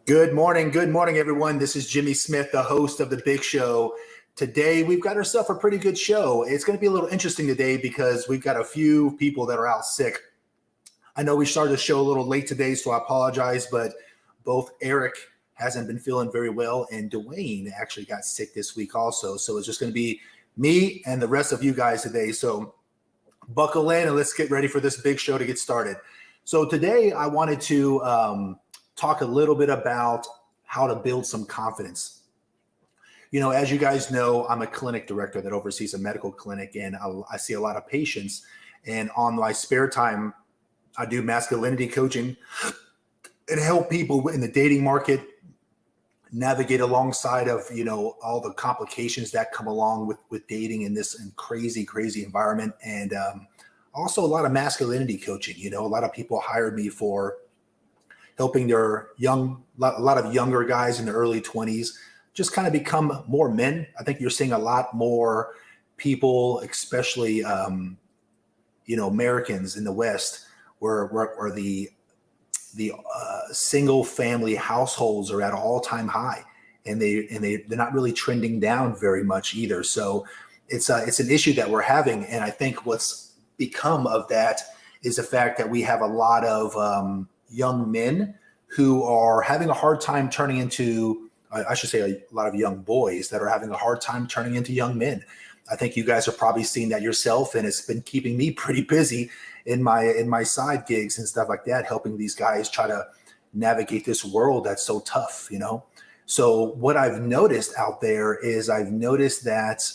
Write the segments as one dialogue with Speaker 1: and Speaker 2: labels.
Speaker 1: Good morning, everyone. This is Jimmy Smith, the host of The Big Show. Today, we've got ourselves a pretty good show. It's going to be a little interesting today because we've got a few people that are out sick. I know we started the show a little late today, so I apologize, but both Eric hasn't been feeling very well, and Dwayne actually got sick this week also. So it's just going to be me and the rest of you guys today. So buckle in and let's get ready for this big show to get started. So today, I wanted to talk a little bit about how to build some confidence. You know, as you guys know, I'm a clinic director that oversees a medical clinic, and I see a lot of patients. And on my spare time, I do masculinity coaching and help people in the dating market navigate alongside of, you know, all the complications that come along with dating in this crazy environment. And also a lot of masculinity coaching. You know, a lot of people hired me for helping a lot of younger guys in the early 20s just kind of become more men. I think you're seeing a lot more people, especially, Americans in the West, where the single family households are at an all-time high, and they're not really trending down very much either. So it's an issue that we're having, and I think what's become of that is the fact that we have a lot of young men who are having a hard time turning into, I should say, a lot of young boys that are having a hard time turning into young men. I think you guys have probably seen that yourself, and it's been keeping me pretty busy in my side gigs and stuff like that, helping these guys try to navigate this world that's so tough, you know? So what I've noticed out there is I've noticed that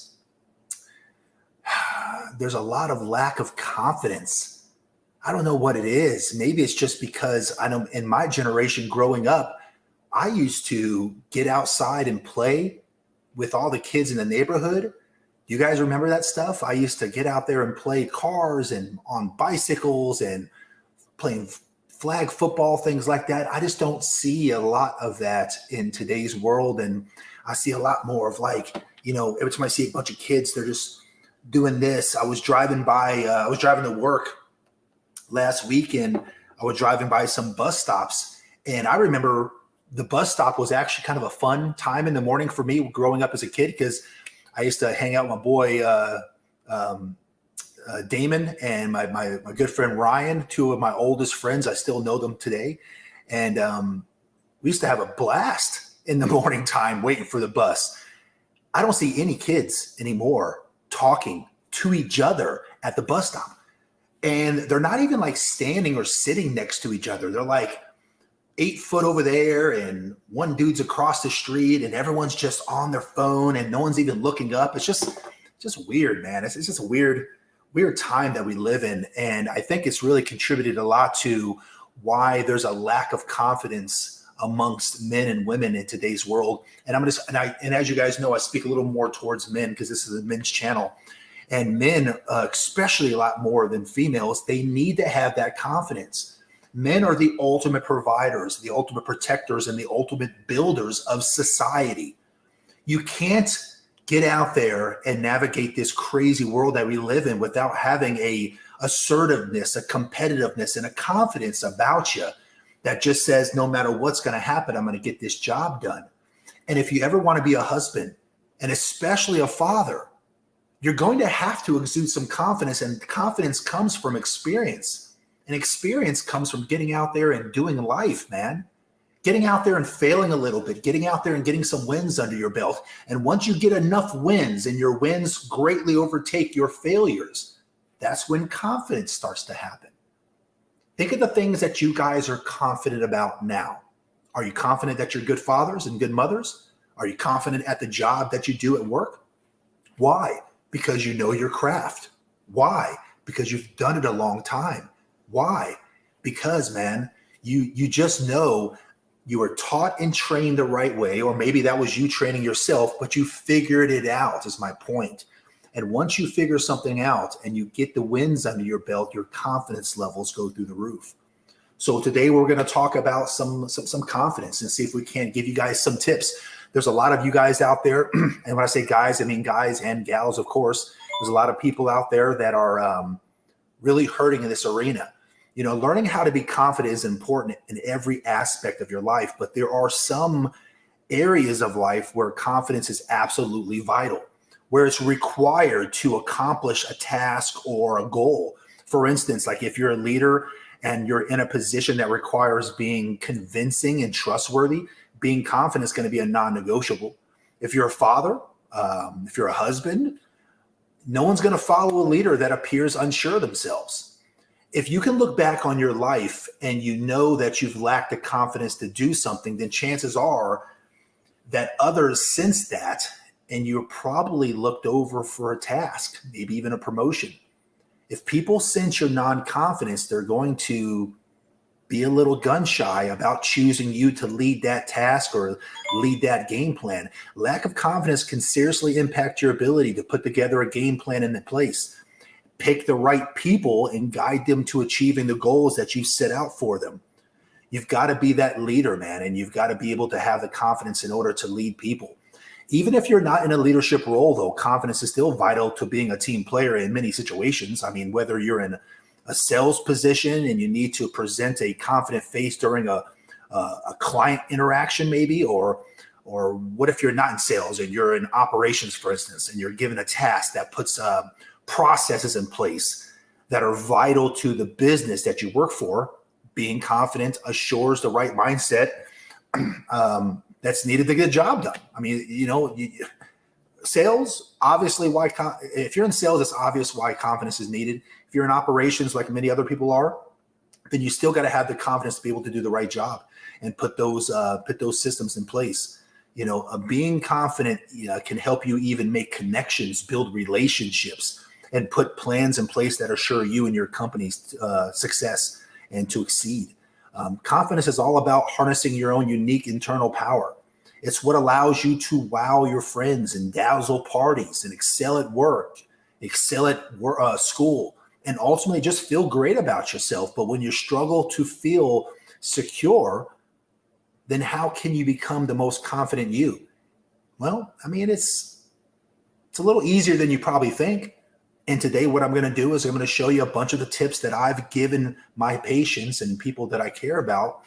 Speaker 1: there's a lot of lack of confidence. I don't know what it is. Maybe it's just because I know in my generation growing up, I used to get outside and play with all the kids in the neighborhood. You guys remember that stuff? I used to get out there and play cars and on bicycles and playing flag football, things like that. I just don't see a lot of that in today's world. And I see a lot more of, like, you know, every time I see a bunch of kids, they're just doing this. I was driving to work last week, and I was driving by some bus stops, and I remember the bus stop was actually kind of a fun time in the morning for me growing up as a kid, because I used to hang out with my boy Damon and my good friend Ryan, two of my oldest friends. I still know them today, and we used to have a blast in the morning time waiting for the bus. I don't see any kids anymore talking to each other at the bus stop. And they're not even like standing or sitting next to each other. They're like 8 foot over there, and one dude's across the street, and everyone's just on their phone, and no one's even looking up. It's just weird, man. It's just a weird time that we live in. And I think it's really contributed a lot to why there's a lack of confidence amongst men and women in today's world. And and as you guys know, I speak a little more towards men because this is a men's channel. And men, especially a lot more than females, they need to have that confidence. Men are the ultimate providers, the ultimate protectors, and the ultimate builders of society. You can't get out there and navigate this crazy world that we live in without having a assertiveness, a competitiveness, and a confidence about you that just says, no matter what's going to happen, I'm going to get this job done. And if you ever want to be a husband, and especially a father, you're going to have to exude some confidence, and confidence comes from experience. And experience comes from getting out there and doing life, man. Getting out there and failing a little bit, getting out there and getting some wins under your belt. And once you get enough wins and your wins greatly overtake your failures, that's when confidence starts to happen. Think of the things that you guys are confident about now. Are you confident that you're good fathers and good mothers? Are you confident at the job that you do at work? Why? Because you know your craft. Why? Because you've done it a long time. Why? Because, man, you just know you were taught and trained the right way, or maybe that was you training yourself, but you figured it out, is my point. And once you figure something out and you get the wins under your belt, your confidence levels go through the roof. So today we're going to talk about some confidence and see if we can give you guys some tips. There's a lot of you guys out there, and when I say guys, I mean guys and gals, of course. There's a lot of people out there that are really hurting in this arena. Learning how to be confident is important in every aspect of your life, but there are some areas of life where confidence is absolutely vital, where it's required to accomplish a task or a goal. For instance, like if you're a leader and you're in a position that requires being convincing and trustworthy, being confident is going to be a non-negotiable. If you're a father, if you're a husband, no one's going to follow a leader that appears unsure of themselves. If you can look back on your life and you know that you've lacked the confidence to do something, then chances are that others sense that, and you're probably looked over for a task, maybe even a promotion. If people sense your non-confidence, they're going to be a little gun shy about choosing you to lead that task or lead that game plan. Lack of confidence can seriously impact your ability to put together a game plan in place, pick the right people, and guide them to achieving the goals that you set out for them. You've got to be that leader, man, and you've got to be able to have the confidence in order to lead people. Even if you're not in a leadership role, though, confidence is still vital to being a team player in many situations. I mean, whether you're in a sales position and you need to present a confident face during a client interaction, maybe, or what if you're not in sales and you're in operations, for instance, and you're given a task that puts processes in place that are vital to the business that you work for. Being confident assures the right mindset that's needed to get the job done. I mean, sales, obviously, if you're in sales, it's obvious why confidence is needed. If you're in operations like many other people are, then you still got to have the confidence to be able to do the right job and put those systems in place. Being confident can help you even make connections, build relationships, and put plans in place that assure you and your company's success and to exceed. Confidence is all about harnessing your own unique internal power. It's what allows you to wow your friends and dazzle parties and excel at work, excel at school, and ultimately just feel great about yourself. But when you struggle to feel secure, then how can you become the most confident you? Well, I mean, it's a little easier than you probably think. And today what I'm going to do is I'm going to show you a bunch of the tips that I've given my patients and people that I care about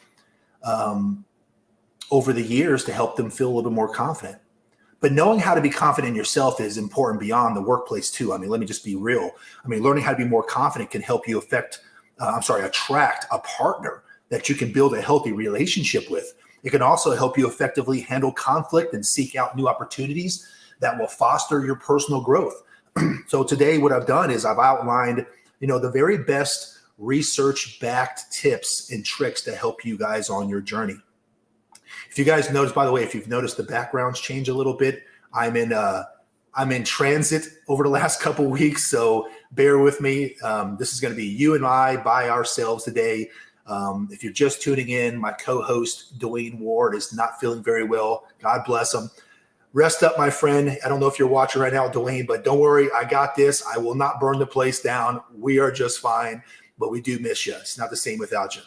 Speaker 1: over the years to help them feel a little bit more confident. But knowing how to be confident in yourself is important beyond the workplace too. I mean, let me just be real. I mean, learning how to be more confident can help you attract a partner that you can build a healthy relationship with. It can also help you effectively handle conflict and seek out new opportunities that will foster your personal growth. So today what I've done is I've outlined, the very best research-backed tips and tricks to help you guys on your journey. If you guys notice, by the way, if you've noticed the backgrounds change a little bit, I'm in transit over the last couple of weeks, so bear with me. This is going to be you and I by ourselves today. If you're just tuning in, my co-host Dwayne Ward is not feeling very well. God bless him. Rest up, my friend. I don't know if you're watching right now, Dwayne, but don't worry. I got this. I will not burn the place down. We are just fine, but we do miss you. It's not the same without you.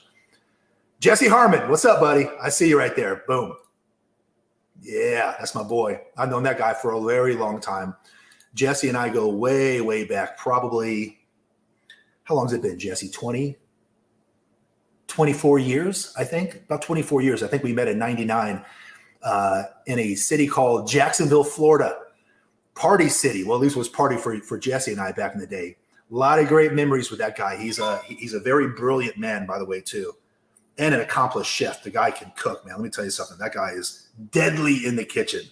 Speaker 1: Jesse Harmon, what's up, buddy? I see you right there. Boom. Yeah, that's my boy. I've known that guy for a very long time. Jesse and I go way, way back. Probably, how long has it been, Jesse? 24 years, I think. About 24 years. I think we met in 99. In a city called Jacksonville, Florida, party city. Well, at least it was party for Jesse and I back in the day. A lot of great memories with that guy. He's a very brilliant man, by the way, too, and an accomplished chef. The guy can cook, man. Let me tell you something. That guy is deadly in the kitchen.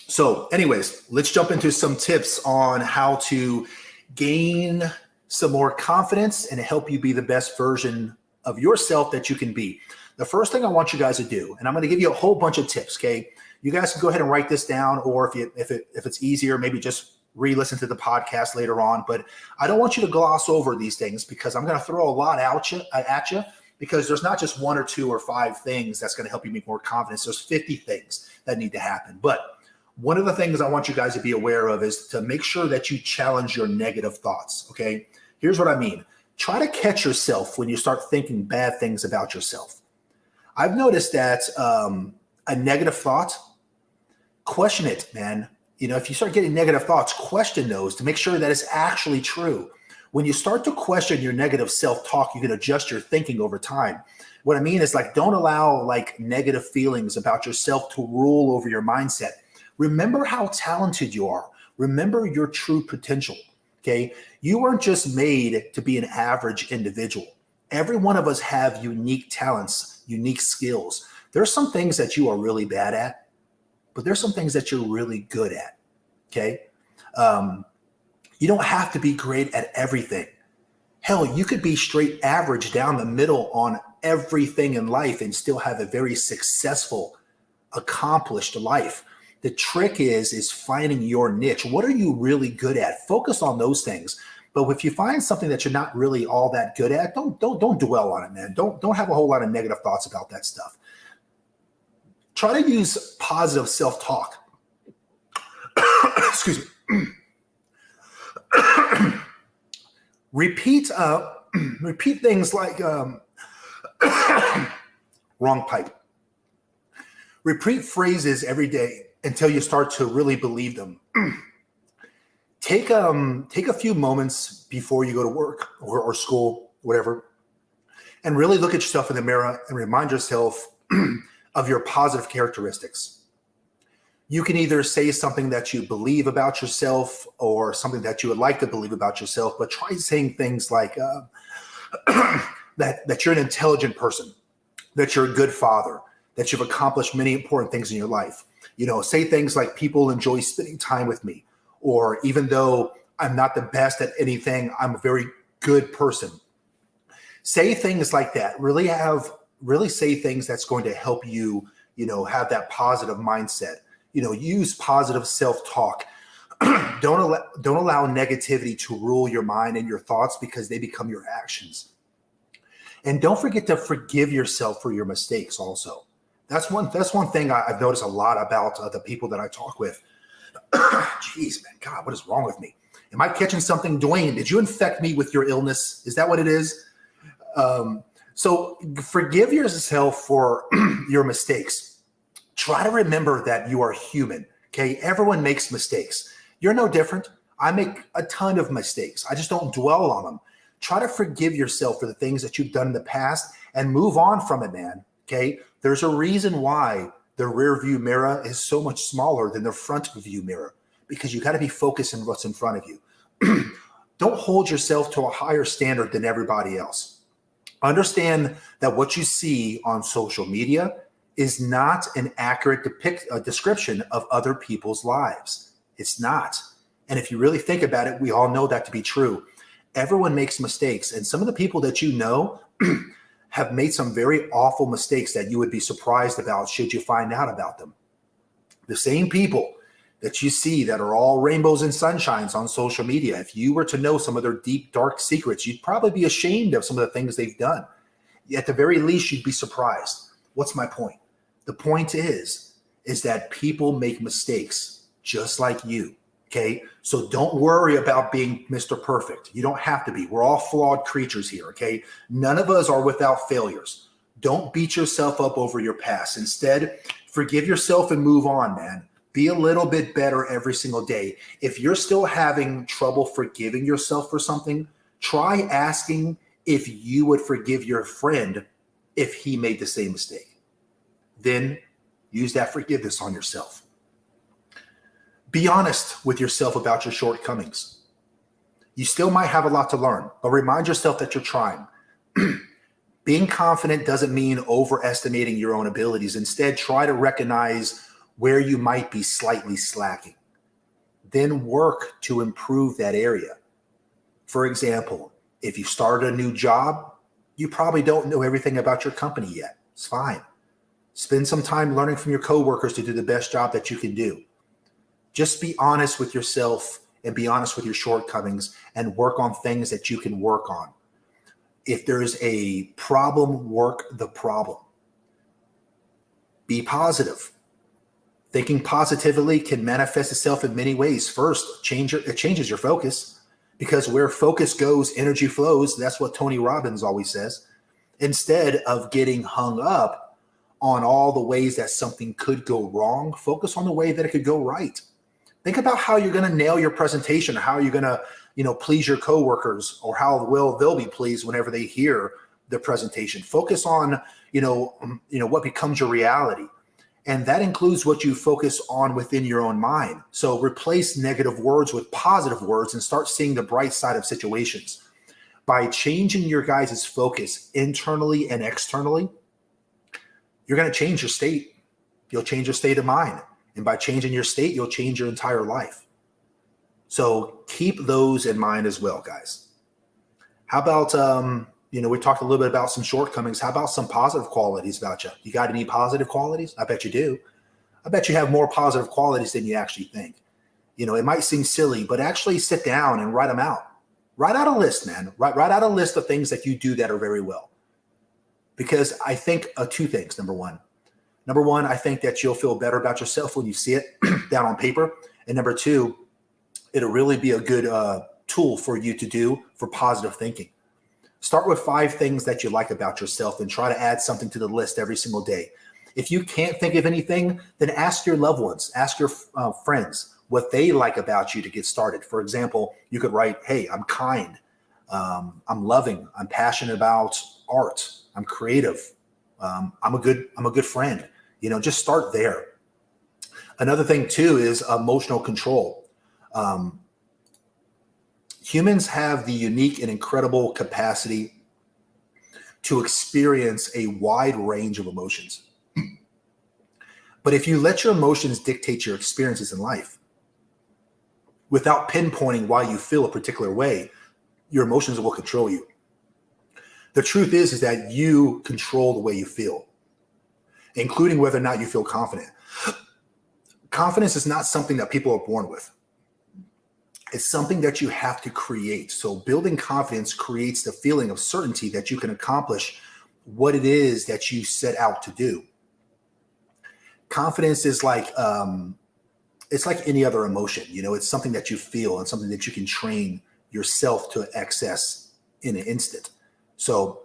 Speaker 1: So anyways, let's jump into some tips on how to gain some more confidence and help you be the best version of yourself that you can be. The first thing I want you guys to do, and I'm going to give you a whole bunch of tips, okay? You guys can go ahead and write this down, or if it's easier, maybe just re-listen to the podcast later on. But I don't want you to gloss over these things because I'm going to throw a lot at you because there's not just one or two or five things that's going to help you make more confidence. There's 50 things that need to happen. But one of the things I want you guys to be aware of is to make sure that you challenge your negative thoughts, okay? Here's what I mean. Try to catch yourself when you start thinking bad things about yourself. I've noticed that a negative thought, question it, man. If you start getting negative thoughts, question those to make sure that it's actually true. When you start to question your negative self-talk, you can adjust your thinking over time. What I mean is, like, don't allow like negative feelings about yourself to rule over your mindset. Remember how talented you are. Remember your true potential. Okay. You weren't just made to be an average individual. Every one of us have unique talents, unique skills. There's some things that you are really bad at, but there's some things that you're really good at. Okay. You don't have to be great at everything. Hell, you could be straight average down the middle on everything in life and still have a very successful, accomplished life. The trick is finding your niche. What are you really good at? Focus on those things. But if you find something that you're not really all that good at, don't dwell on it, man. Don't have a whole lot of negative thoughts about that stuff. Try to use positive self-talk. Excuse me. Repeat things like wrong pipe. Repeat phrases every day until you start to really believe them. Take a few moments before you go to work or school, whatever, and really look at yourself in the mirror and remind yourself of your positive characteristics. You can either say something that you believe about yourself or something that you would like to believe about yourself, but try saying things like that you're an intelligent person, that you're a good father, that you've accomplished many important things in your life. You know, say things like, people enjoy spending time with me, or even though I'm not the best at anything, I'm a very good person. Say things like that. Really say things that's going to help you, have that positive mindset. Use positive self-talk. Don't allow negativity to rule your mind and your thoughts, because they become your actions. And don't forget to forgive yourself for your mistakes also. That's one thing I've noticed a lot about the people that I talk with. Jeez, man, God, what is wrong with me? Am I catching something? Dwayne, did you infect me with your illness? Is that what it is? So forgive yourself for your mistakes. Try to remember that you are human, okay? Everyone makes mistakes. You're no different. I make a ton of mistakes. I just don't dwell on them. Try to forgive yourself for the things that you've done in the past and move on from it, man, okay? There's a reason why the rear view mirror is so much smaller than the front view mirror, because you got to be focused on what's in front of you. Don't hold yourself to a higher standard than everybody else. Understand that what you see on social media is not an accurate description of other people's lives. It's not. And if you really think about it, we all know that to be true. Everyone makes mistakes. And some of the people that you know have made some very awful mistakes that you would be surprised about should you find out about them. The same people that you see that are all rainbows and sunshines on social media, if you were to know some of their deep, dark secrets, you'd probably be ashamed of some of the things they've done. At the very least, you'd be surprised. What's my point? The point is that people make mistakes just like you, okay? So don't worry about being Mr. Perfect. You don't have to be. We're all flawed creatures here, okay? None of us are without failures. Don't beat yourself up over your past. Instead, forgive yourself and move on, man. Be a little bit better every single day. If you're still having trouble forgiving yourself for something, try asking if you would forgive your friend if he made the same mistake. Then use that forgiveness on yourself. Be honest with yourself about your shortcomings. You still might have a lot to learn, but remind yourself that you're trying. Being confident doesn't mean overestimating your own abilities. Instead, try to recognize where you might be slightly slacking. Then work to improve that area. For example, if you started a new job, you probably don't know everything about your company yet. It's fine. Spend some time learning from your coworkers to do the best job that you can do. Just be honest with yourself and be honest with your shortcomings and work on things that you can work on. If there's a problem, work the problem. Be positive. Thinking positively can manifest itself in many ways. First, it changes your focus, because where focus goes, energy flows. That's what Tony Robbins always says. Instead of getting hung up on all the ways that something could go wrong, focus on the way that it could go right. Think about how you're going to nail your presentation, how you're going to please your coworkers, or how well they'll be pleased whenever they hear the presentation. Focus on, what becomes your reality. And that includes what you focus on within your own mind. So replace negative words with positive words and start seeing the bright side of situations. By changing your guys' focus internally and externally, you're going to change your state. You'll change your state of mind. And by changing your state, you'll change your entire life. So keep those in mind as well, guys. How about, we talked a little bit about some shortcomings. How about some positive qualities about you? You got any positive qualities? I bet you do. I bet you have more positive qualities than you actually think. It might seem silly, but actually sit down and write them out. Write out a list, man. Write out a list of things that you do that are very well. Because I think two things. Number one, I think that you'll feel better about yourself when you see it down on paper. And number two, it'll really be a good tool for you to do for positive thinking. Start with 5 things that you like about yourself and try to add something to the list every single day. If you can't think of anything, then ask your loved ones, ask your friends what they like about you to get started. For example, you could write, hey, I'm kind, I'm loving, I'm passionate about art, I'm creative, I'm a good friend. Just start there. Another thing too is emotional control. Humans have the unique and incredible capacity to experience a wide range of emotions. But if you let your emotions dictate your experiences in life, without pinpointing why you feel a particular way, your emotions will control you. The truth is that you control the way you feel, including whether or not you feel confident. Confidence is not something that people are born with. It's something that you have to create. So building confidence creates the feeling of certainty that you can accomplish what it is that you set out to do. Confidence is like, it's like any other emotion. It's something that you feel and something that you can train yourself to access in an instant. So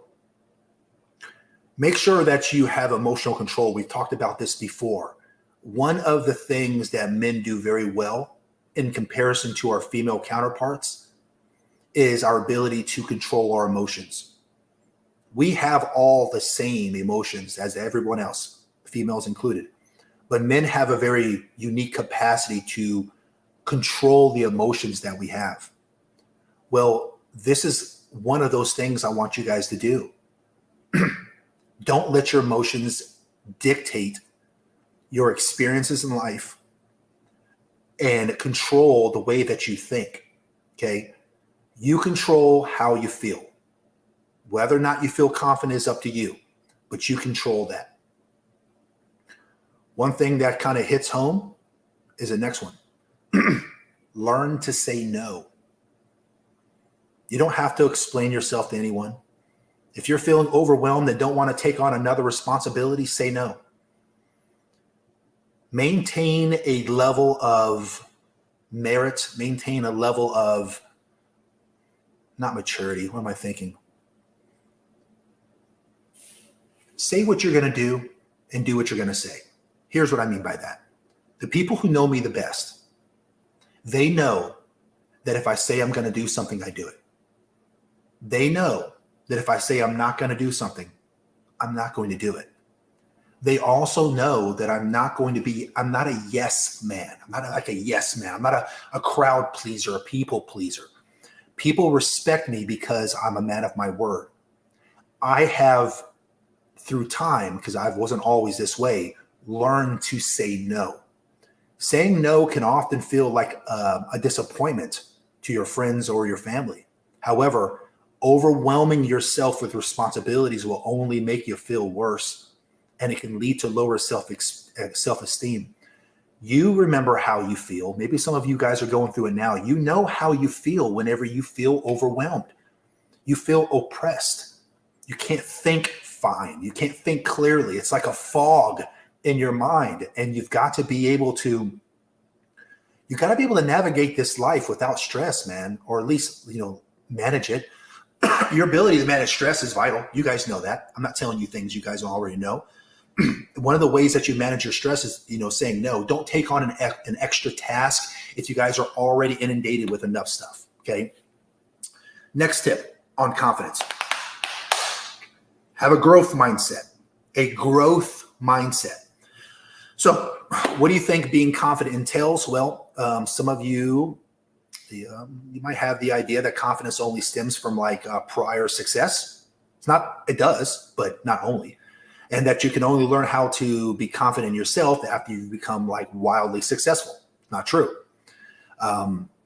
Speaker 1: make sure that you have emotional control. We've talked about this before. One of the things that men do very well in comparison to our female counterparts is our ability to control our emotions. We have all the same emotions as everyone else, females included, but men have a very unique capacity to control the emotions that we have. Well, this is one of those things I want you guys to do. Don't let your emotions dictate your experiences in life and control the way that you think, okay? You control how you feel. Whether or not you feel confident is up to you, but you control that. One thing that kind of hits home is the next one. Learn to say no. You don't have to explain yourself to anyone. If you're feeling overwhelmed and don't want to take on another responsibility, say no. Maintain a level of merit, maintain a level of, not maturity, what am I thinking? Say what you're going to do and do what you're going to say. Here's what I mean by that. The people who know me the best, they know that if I say I'm going to do something, I do it. They know that if I say I'm not going to do something, I'm not going to do it. They also know that I'm not a yes man. I'm not like a yes man. I'm not a crowd pleaser, a people pleaser. People respect me because I'm a man of my word. I have, through time, because I wasn't always this way, learned to say no. Saying no can often feel like a disappointment to your friends or your family. However, overwhelming yourself with responsibilities will only make you feel worse, and it can lead to lower self-esteem. You remember how you feel. Maybe some of you guys are going through it now. You know how you feel whenever you feel overwhelmed. You feel oppressed. You can't think fine. You can't think clearly. It's like a fog in your mind, and you've got to be able to navigate this life without stress, man, or at least, manage it. Your ability to manage stress is vital. You guys know that. I'm not telling you things you guys already know. One of the ways that you manage your stress is, saying no. Don't take on an extra task if you guys are already inundated with enough stuff. Okay. Next tip on confidence. Have a growth mindset. A growth mindset. So what do you think being confident entails? Well, some of you, you might have the idea that confidence only stems from like prior success. It's not, it does, but not only. And that you can only learn how to be confident in yourself after you become like wildly successful. Not true.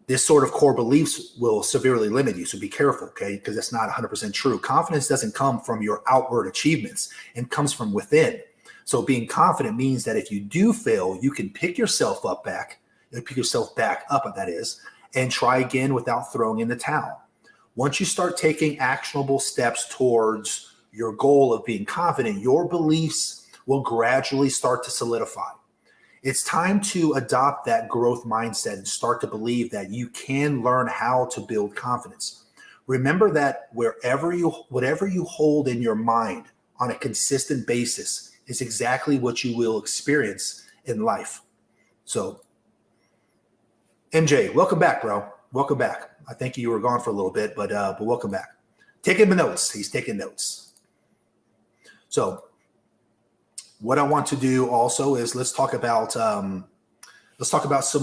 Speaker 1: This sort of core beliefs will severely limit you. So be careful, okay? Because that's not 100% true. Confidence doesn't come from your outward achievements and comes from within. So being confident means that if you do fail, you can pick yourself back up, that is, and try again without throwing in the towel. Once you start taking actionable steps towards your goal of being confident, your beliefs will gradually start to solidify. It's time to adopt that growth mindset and start to believe that you can learn how to build confidence. Remember that whatever you hold in your mind on a consistent basis is exactly what you will experience in life. So, MJ, welcome back, bro. Welcome back. I think you were gone for a little bit, but welcome back. Taking the notes. He's taking notes. So, what I want to do also is let's talk about some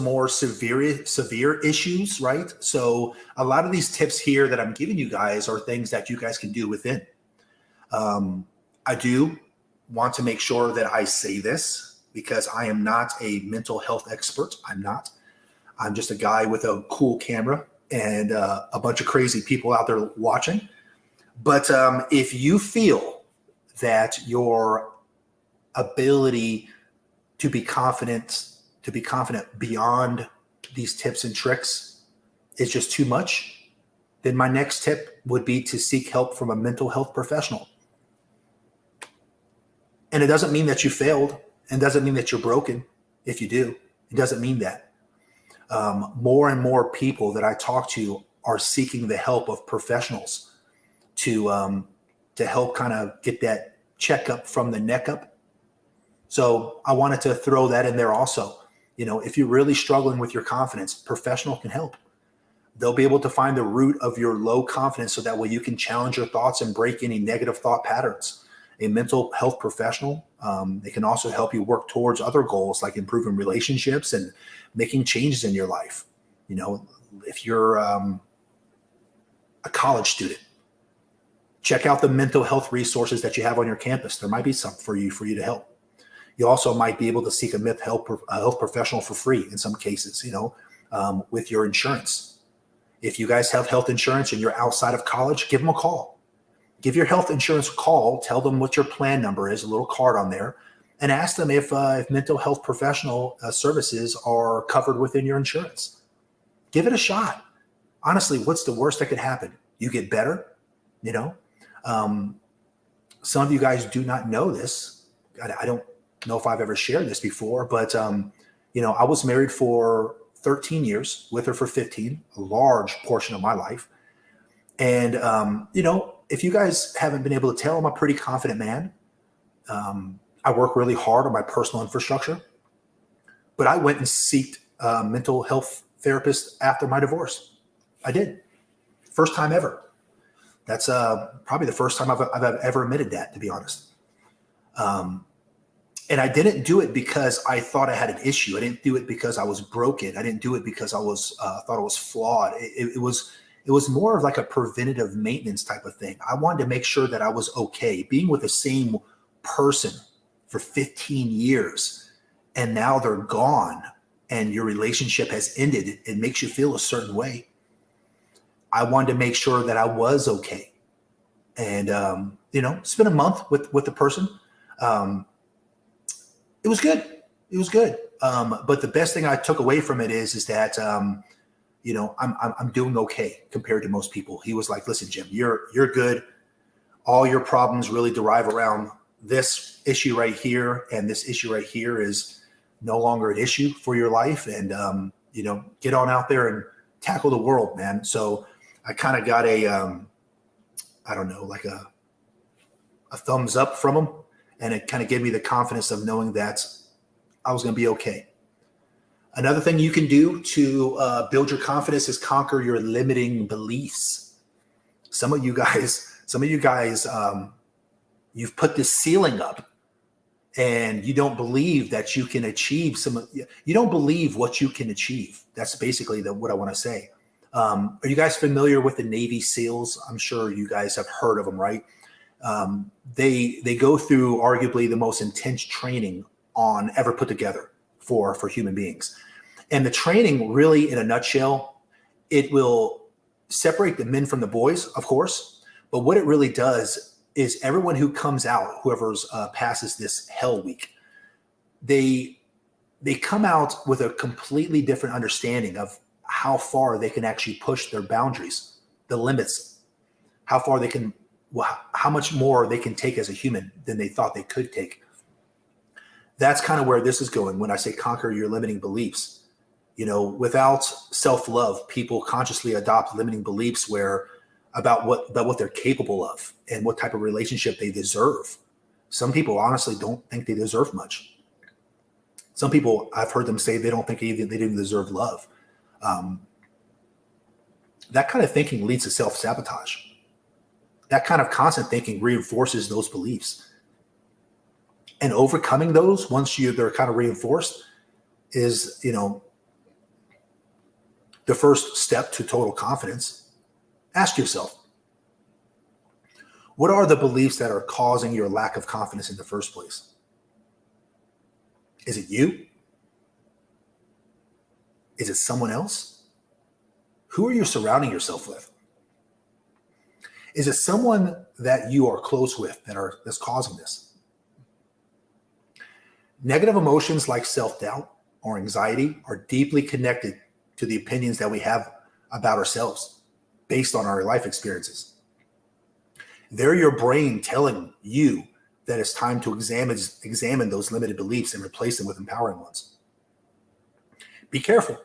Speaker 1: more severe issues, right? So a lot of these tips here that I'm giving you guys are things that you guys can do within. I do want to make sure that I say this because I am not a mental health expert. I'm not. I'm just a guy with a cool camera and a bunch of crazy people out there watching. But if you feel that your ability to be confident beyond these tips and tricks is just too much, then my next tip would be to seek help from a mental health professional. And it doesn't mean that you failed and doesn't mean that you're broken. If you do, it doesn't mean that. More and more people that I talk to are seeking the help of professionals to help kind of get that checkup from the neck up. So I wanted to throw that in there also. You know, if you're really struggling with your confidence, professional can help. They'll be able to find the root of your low confidence so that way you can challenge your thoughts and break any negative thought patterns. A mental health professional, they can also help you work towards other goals like improving relationships and making changes in your life. You know, if you're a college student, check out the mental health resources that you have on your campus. There might be some for you to help. You also might be able to seek a health professional for free in some cases, you know, with your insurance. If you guys have health insurance and you're outside of college, give them a call. Give your health insurance a call. Tell them what your plan number is, a little card on there, and ask them if mental health professional services are covered within your insurance. Give it a shot. Honestly, what's the worst that could happen? You get better, you know. Some of you guys do not know this. I don't know if I've ever shared this before, but you know, I was married for 13 years, with her for 15, a large portion of my life. And you know, if you guys haven't been able to tell, I'm a pretty confident man. I work really hard on my personal infrastructure, but I went and sought a mental health therapist after my divorce. I did. First time ever. That's probably the first time I've ever admitted that, to be honest. And I didn't do it because I thought I had an issue. I didn't do it because I was broken. I didn't do it because I was thought I was flawed. It was more of like a preventative maintenance type of thing. I wanted to make sure that I was okay. Being with the same person for 15 years and now they're gone and your relationship has ended, it makes you feel a certain way. I wanted to make sure that I was okay. And, you know, spent a month with the person. It was good. It was good. But the best thing I took away from it is that, you know, I'm doing okay compared to most people. He was like, listen, Jim, you're good. All your problems really derive around this issue right here. And this issue right here is no longer an issue for your life. And, you know, get on out there and tackle the world, man. So I kind of got I don't know, like a thumbs up from him. And it kind of gave me the confidence of knowing that I was going to be okay. Another thing you can do to build your confidence is conquer your limiting beliefs. Some of you guys, you've put this ceiling up, and you don't believe that you can achieve you don't believe what you can achieve. That's basically what I want to say. Are you guys familiar with the Navy SEALs? I'm sure you guys have heard of them, right? They go through arguably the most intense training on ever put together for human beings. And the training, really, in a nutshell, it will separate the men from the boys, of course. But what it really does is everyone who comes out, whoever's passes this hell week, they come out with a completely different understanding of how far they can actually push their boundaries, the limits, how much more they can take as a human than they thought they could take. That's kind of where this is going when I say conquer your limiting beliefs. Without self-love, people consciously adopt limiting beliefs about what they're capable of and what type of relationship they deserve. Some people honestly don't think they deserve much. Some people, I've heard them say they don't think they even deserve love. That kind of thinking leads to self-sabotage. That kind of constant thinking reinforces those beliefs. And overcoming those, once they're kind of reinforced, is, the first step to total confidence. Ask yourself, what are the beliefs that are causing your lack of confidence in the first place? Is it you? Is it someone else? Who are you surrounding yourself with? Is it someone that you are close with that's causing this? Negative emotions like self-doubt or anxiety are deeply connected to the opinions that we have about ourselves based on our life experiences. They're your brain telling you that it's time to examine those limited beliefs and replace them with empowering ones. Be careful.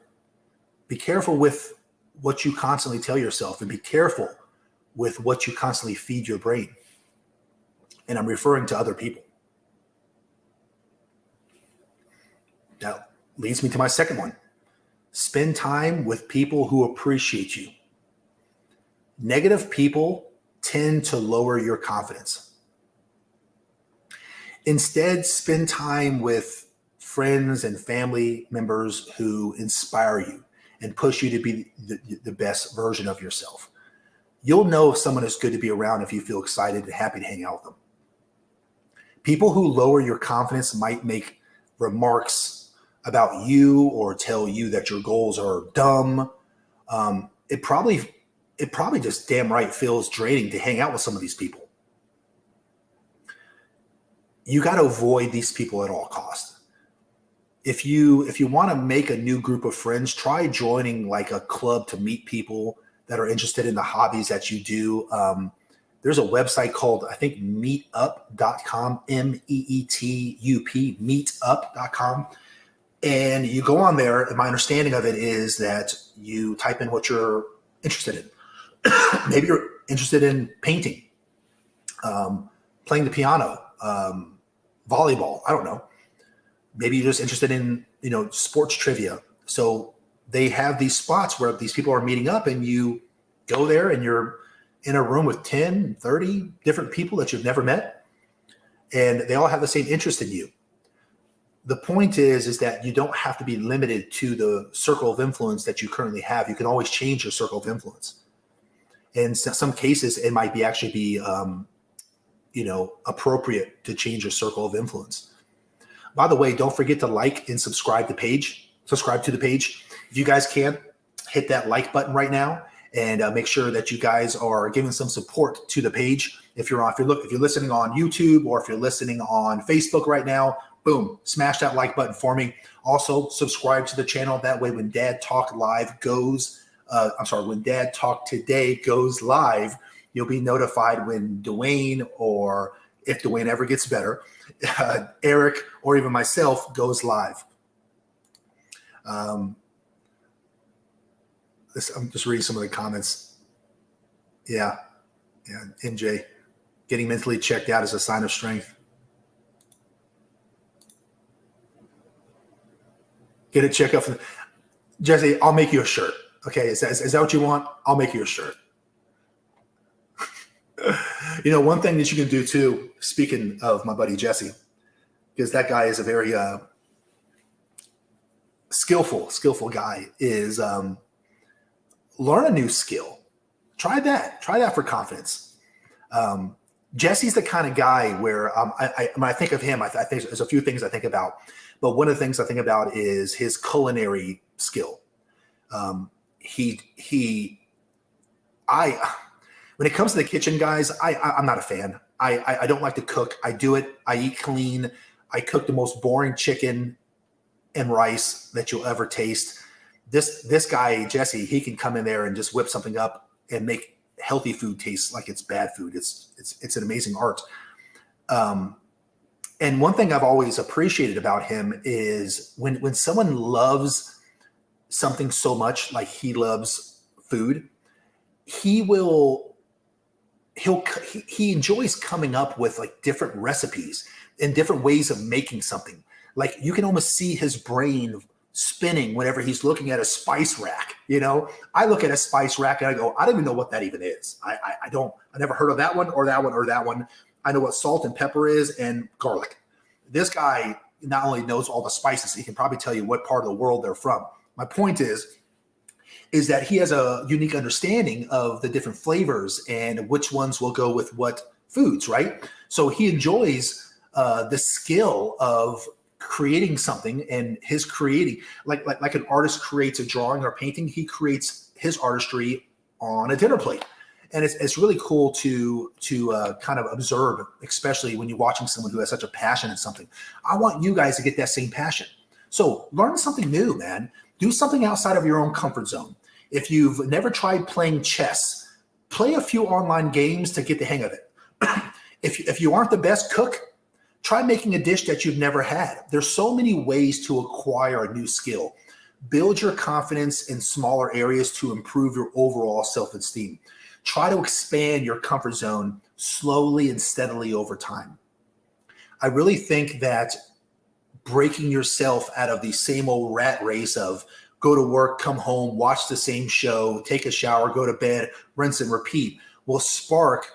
Speaker 1: Be careful with what you constantly tell yourself, and be careful with what you constantly feed your brain. And I'm referring to other people. That leads me to my second one. Spend time with people who appreciate you. Negative people tend to lower your confidence. Instead, spend time with friends and family members who inspire you and push you to be the best version of yourself. You'll know if someone is good to be around if you feel excited and happy to hang out with them. People who lower your confidence might make remarks about you or tell you that your goals are dumb. It probably just damn right feels draining to hang out with some of these people. You got to avoid these people at all costs. If you want to make a new group of friends, try joining like a club to meet people that are interested in the hobbies that you do. There's a website called, I think, meetup.com, MEETUP, meetup.com. And you go on there, and my understanding of it is that you type in what you're interested in. Maybe you're interested in painting, playing the piano, volleyball, I don't know. Maybe you're just interested in, sports trivia. So they have these spots where these people are meeting up, and you go there and you're in a room with 10, 30 different people that you've never met, and they all have the same interest in you. The point is that you don't have to be limited to the circle of influence that you currently have. You can always change your circle of influence. In some cases, it might be appropriate to change your circle of influence. By the way, don't forget to like and subscribe to the page. If you guys can, hit that like button right now, and make sure that you guys are giving some support to the page. If you're listening on YouTube, or if you're listening on Facebook right now, boom, smash that like button for me. Also, subscribe to the channel. That way, when Dad Talk Today goes live, you'll be notified when Dwayne, or if Dwayne ever gets better, Eric, or even myself goes live. I'm just reading some of the comments. Yeah, MJ, getting mentally checked out is a sign of strength. Get a checkup. Jesse, I'll make you a shirt. Okay, is that what you want? I'll make you a shirt. One thing that you can do too, speaking of my buddy Jesse, because that guy is a very skillful guy, is learn a new skill. Try that for confidence. Jesse's the kind of guy where when I think of him, I think there's a few things I think about, but one of the things I think about is his culinary skill. When it comes to the kitchen, guys, I'm not a fan. I don't like to cook. I do it. I eat clean. I cook the most boring chicken and rice that you'll ever taste. This guy, Jesse, he can come in there and just whip something up and make healthy food taste like it's bad food. It's an amazing art. And one thing I've always appreciated about him is when someone loves something so much, like he loves food, he enjoys coming up with like different recipes and different ways of making something. Like you can almost see his brain spinning whenever he's looking at a spice rack. I look at a spice rack and I go, I don't even know what that even is. I never heard of that one or that one or that one. I know what salt and pepper is and garlic. This guy not only knows all the spices, he can probably tell you what part of the world they're from. My point is that he has a unique understanding of the different flavors and which ones will go with what foods, right? So he enjoys the skill of creating something, and his creating, like an artist creates a drawing or painting, he creates his artistry on a dinner plate. And it's really cool to kind of observe, especially when you're watching someone who has such a passion in something. I want you guys to get that same passion. So learn something new, man. Do something outside of your own comfort zone. If you've never tried playing chess, play a few online games to get the hang of it. If you aren't the best cook, try making a dish that you've never had. There's so many ways to acquire a new skill. Build your confidence in smaller areas to improve your overall self-esteem. Try to expand your comfort zone slowly and steadily over time. I really think that breaking yourself out of the same old rat race of go to work, come home, watch the same show, take a shower, go to bed, rinse and repeat will spark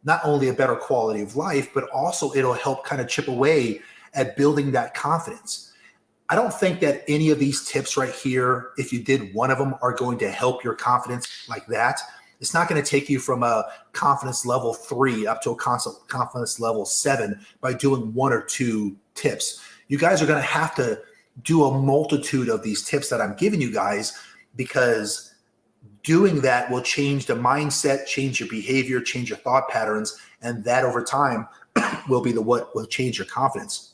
Speaker 1: not only a better quality of life, but also it'll help kind of chip away at building that confidence. I don't think that any of these tips right here, if you did one of them, are going to help your confidence like that. It's not going to take you from a confidence level 3 up to a confidence level 7 by doing one or two tips. You guys are going to have to do a multitude of these tips that I'm giving you guys, because doing that will change the mindset, change your behavior, change your thought patterns, and that over time will be what will change your confidence.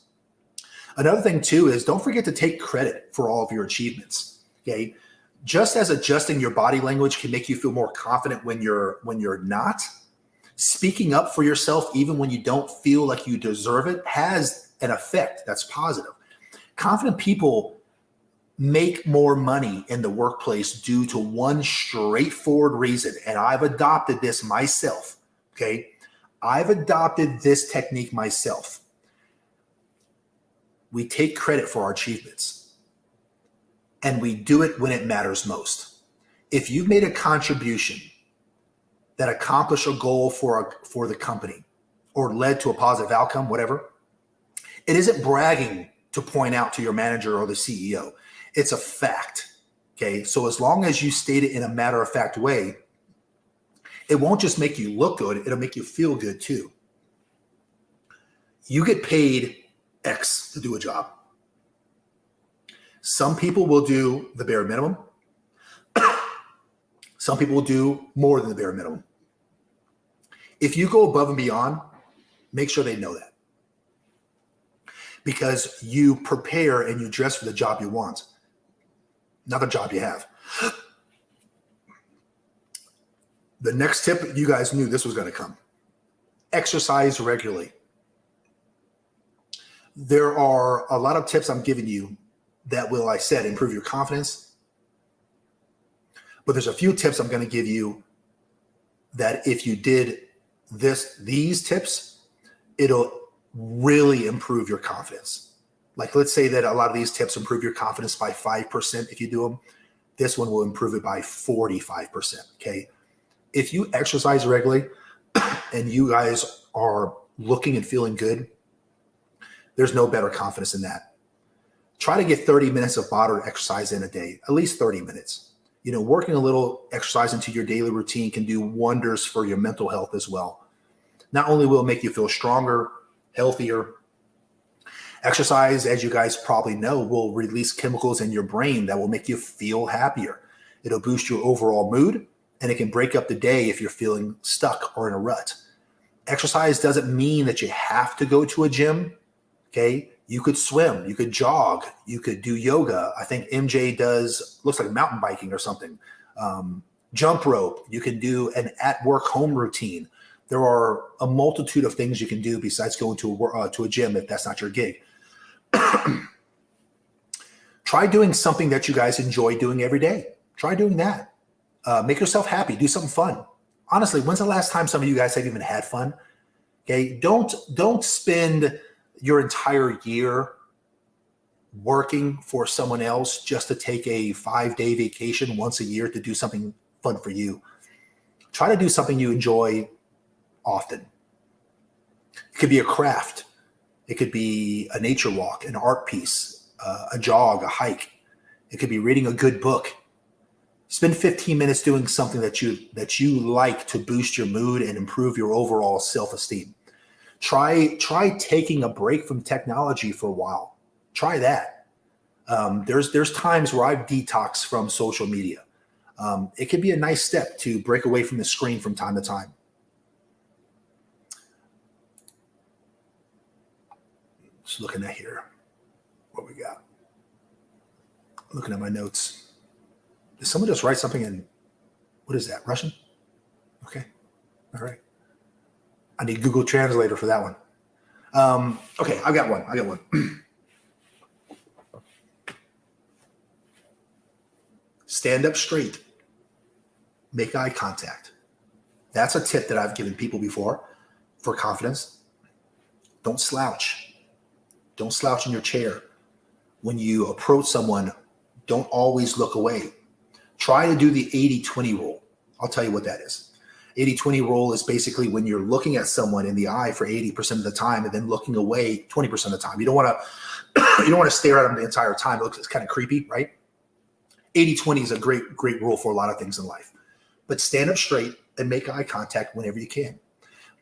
Speaker 1: Another thing too is don't forget to take credit for all of your achievements. Okay. Just as adjusting your body language can make you feel more confident when you're not, speaking up for yourself even when you don't feel like you deserve it has an effect that's positive. Confident people make more money in the workplace due to one straightforward reason, and I've adopted this myself. Okay, I've adopted this technique myself. We take credit for our achievements, and we do it when it matters most. If you've made a contribution that accomplished a goal for the company or led to a positive outcome, whatever, it isn't bragging to point out to your manager or the CEO. It's a fact. Okay. So as long as you state it in a matter-of-fact way, it won't just make you look good, it'll make you feel good too. You get paid X to do a job. Some people will do the bare minimum. Some people will do more than the bare minimum. If you go above and beyond, make sure they know that, because you prepare and you dress for the job you want, not the job you have. The next tip, you guys knew this was going to come. Exercise regularly. There are a lot of tips I'm giving you that will, like I said, improve your confidence. But there's a few tips I'm going to give you that if you did these tips, it'll really improve your confidence. Like, let's say that a lot of these tips improve your confidence by 5% if you do them. This one will improve it by 45%. Okay. If you exercise regularly and you guys are looking and feeling good, there's no better confidence than that. Try to get 30 minutes of moderate exercise in a day, at least 30 minutes. Working a little exercise into your daily routine can do wonders for your mental health as well. Not only will it make you feel stronger, healthier, exercise, as you guys probably know, will release chemicals in your brain that will make you feel happier. It'll boost your overall mood, and it can break up the day if you're feeling stuck or in a rut. Exercise doesn't mean that you have to go to a gym. Okay. You could swim, you could jog, you could do yoga. I think MJ looks like mountain biking or something. Jump rope. You can do an at-work home routine. There are a multitude of things you can do besides going to a gym if that's not your gig. Try doing something that you guys enjoy doing every day. Try doing that. Make yourself happy. Do something fun. Honestly, when's the last time some of you guys have even had fun? Okay, don't spend your entire year working for someone else just to take a 5-day vacation once a year to do something fun for you. Try to do something you enjoy often. It could be a craft. It could be a nature walk, an art piece, a jog, a hike. It could be reading a good book. Spend 15 minutes doing something that you like to boost your mood and improve your overall self-esteem. Try taking a break from technology for a while. Try that. There's times where I've detoxed from social media. It can be a nice step to break away from the screen from time to time. Just looking at here, what we got. Looking at my notes. Did someone just write something in, what is that, Russian? Okay, all right. I need Google Translator for that one. Okay, I got one. Stand up straight. Make eye contact. That's a tip that I've given people before for confidence. Don't slouch. Don't slouch in your chair. When you approach someone, don't always look away. Try to do the 80-20 rule. I'll tell you what that is. 80-20 rule is basically when you're looking at someone in the eye for 80% of the time and then looking away 20% of the time. You don't want to stare at them the entire time. It's kind of creepy, right? 80-20 is a great rule for a lot of things in life. But stand up straight and make eye contact whenever you can.